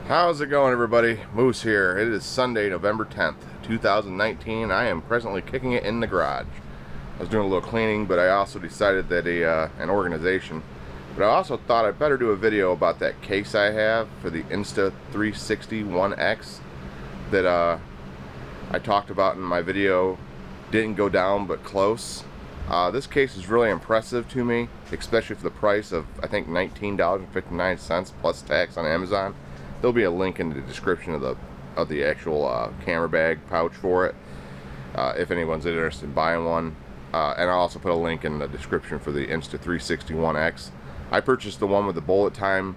How's it going, everybody? Moose here. It is Sunday, November 10th, 2019. I am presently kicking it in the garage. I was doing a little cleaning, but I also decided that an organization. But I also thought I'd better do a video about that case I have for the Insta 360 1X that I talked about in my video. Didn't go down, but close. This case is really impressive to me, especially for the price of, I think, $19.59 plus tax on Amazon. There'll be a link in the description of the actual camera bag pouch for it, if anyone's interested in buying one. And I'll also put a link in the description for the Insta 360 1X. I purchased the one with the bullet time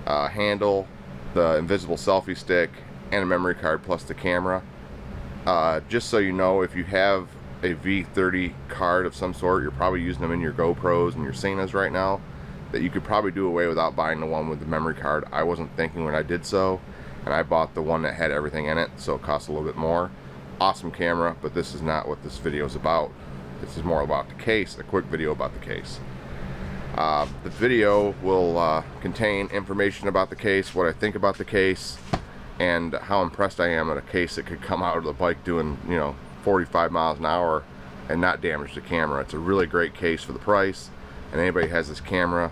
handle, the invisible selfie stick, and a memory card plus the camera. Just so you know, if you have a V30 card of some sort, you're probably using them in your GoPros and your Senas right now, that you could probably do away without buying the one with the memory card. I wasn't thinking when I did so, and I bought the one that had everything in it, so it cost a little bit more. Awesome camera, but this is not what this video is about. This is more about the case, a quick video about the case. The video will contain information about the case, what I think about the case, and how impressed I am at a case that could come out of the bike doing, 45 miles an hour and not damage the camera. It's a really great case for the price, and anybody who has this camera,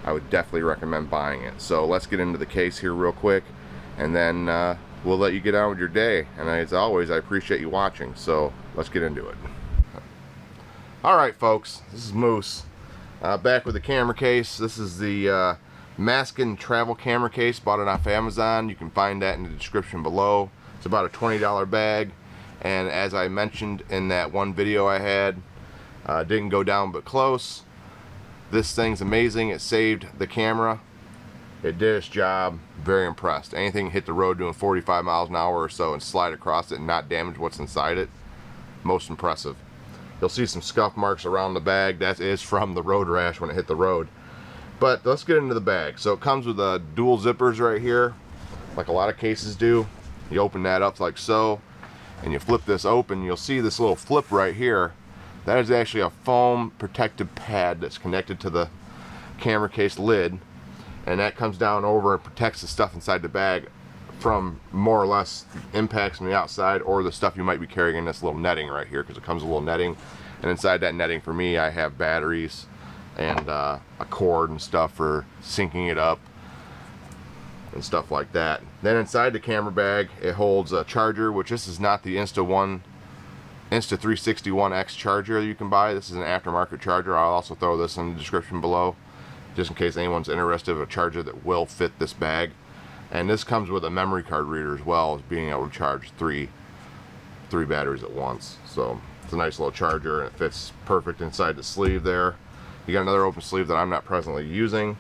I would definitely recommend buying it. So let's get into the case here real quick, and then we'll let you get on with your day. And as always, I appreciate you watching, so let's get into it. Alright folks, this is Moose, back with the camera case. This is the Masiken travel camera case. Bought it off Amazon. You can find that in the description below. It's about a $20 bag, and as I mentioned in that one video I had, didn't go down but close. This thing's amazing. It saved the camera. It did its job. Very impressed. Anything hit the road doing 45 miles an hour or so and slide across it and not damage what's inside it, most impressive. You'll see some scuff marks around the bag. That is from the road rash when it hit the road. But let's get into the bag. So it comes with dual zippers right here, like a lot of cases do. You open that up like so, and you flip this open. You'll see this little flip right here. That is actually a foam protective pad that's connected to the camera case lid, and that comes down over and protects the stuff inside the bag from more or less impacts from the outside or the stuff you might be carrying in this little netting right here, because it comes with a little netting. And inside that netting, for me, I have batteries and a cord and stuff for syncing it up and stuff like that. Then inside the camera bag, it holds a charger, which this is not the Insta 360 1X charger you can buy. This is an aftermarket charger. I'll also throw this in the description below, just in case anyone's interested in a charger that will fit this bag. And this comes with a memory card reader as well as being able to charge three batteries at once. So it's a nice little charger, and it fits perfect inside the sleeve there. You got another open sleeve that I'm not presently using.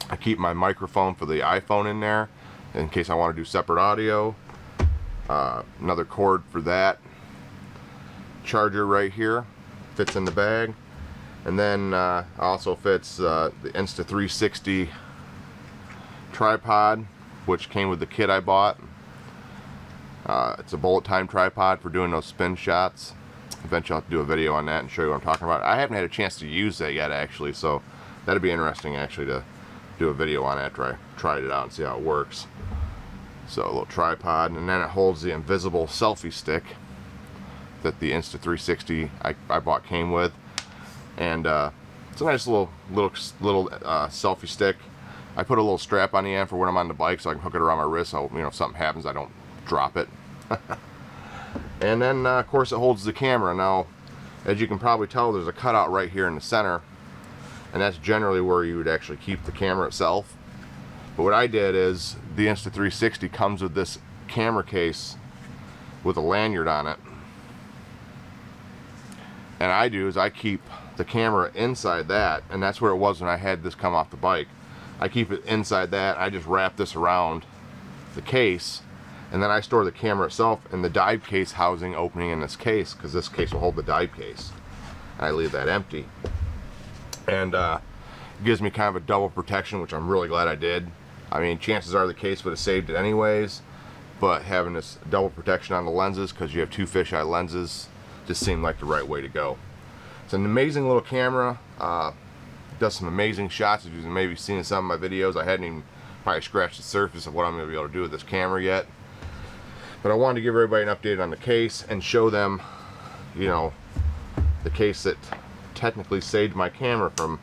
I keep my microphone for the iPhone in there in case I want to do separate audio. Another cord for that. Charger right here fits in the bag, and then also fits the Insta 360 tripod, which came with the kit I bought. It's a bullet time tripod for doing those spin shots. Eventually I'll have to do a video on that and show you what I'm talking about. I haven't had a chance to use that yet, actually, so that'd be interesting actually to do a video on after I tried it out and see how it works. So a little tripod, and then it holds the invisible selfie stick that the Insta 360 I bought came with, and it's a nice little selfie stick. I put a little strap on the end for when I'm on the bike so I can hook it around my wrist, so if something happens I don't drop it. And then of course it holds the camera. Now, as you can probably tell, there's a cutout right here in the center, and that's generally where you would actually keep the camera itself. But what I did is, the Insta 360 comes with this camera case with a lanyard on it, and I do is I keep the camera inside that, and that's where it was when I had this come off the bike. I keep it inside that. I just wrap this around the case, and then I store the camera itself in the dive case housing opening in this case, because this case will hold the dive case. I leave that empty, and it gives me kind of a double protection, which I'm really glad I did. I mean, chances are the case would have saved it anyways, but having this double protection on the lenses, because you have two fisheye lenses, just seemed like the right way to go. It's an amazing little camera. Does some amazing shots. If you've maybe seen some of my videos, I hadn't even probably scratched the surface of what I'm going to be able to do with this camera yet. But I wanted to give everybody an update on the case and show them, you know, the case that technically saved my camera from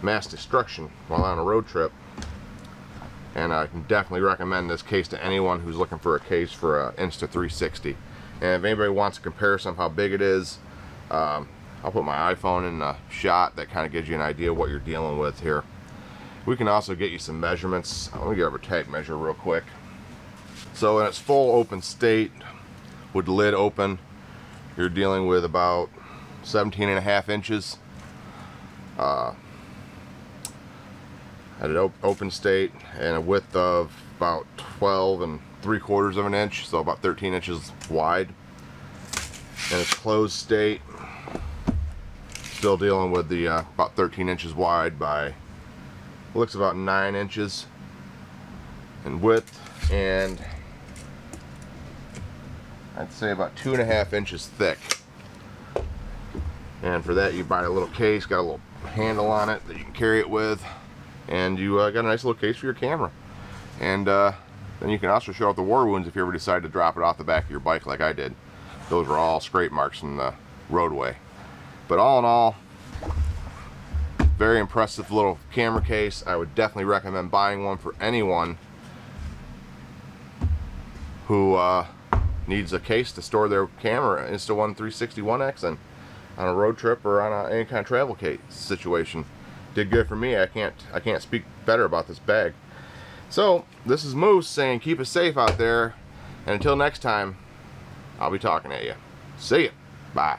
mass destruction while on a road trip. And I can definitely recommend this case to anyone who's looking for a case for an Insta360. And if anybody wants a comparison of how big it is, I'll put my iPhone in a shot that kind of gives you an idea of what you're dealing with here. We can also get you some measurements. Let me get a tape measure real quick. So in its full open state, with the lid open, you're dealing with about 17.5 inches. At an open state, and a width of about 12 3/4 of an inch, so about 13 inches wide. In its closed state, still dealing with the about 13 inches wide by, looks about 9 inches in width, and I'd say about 2.5 inches thick. And for that, you buy a little case, got a little handle on it that you can carry it with, and you got a nice little case for your camera. And then you can also show off the war wounds if you ever decide to drop it off the back of your bike like I did. Those were all scrape marks from the roadway. But all in all, very impressive little camera case. I would definitely recommend buying one for anyone who needs a case to store their camera, Insta1 360-1X, and on a road trip or on any kind of travel case situation. Did good for me. I can't speak better about this bag. So this is Moose saying keep it safe out there, and until next time, I'll be talking at you. See ya. Bye.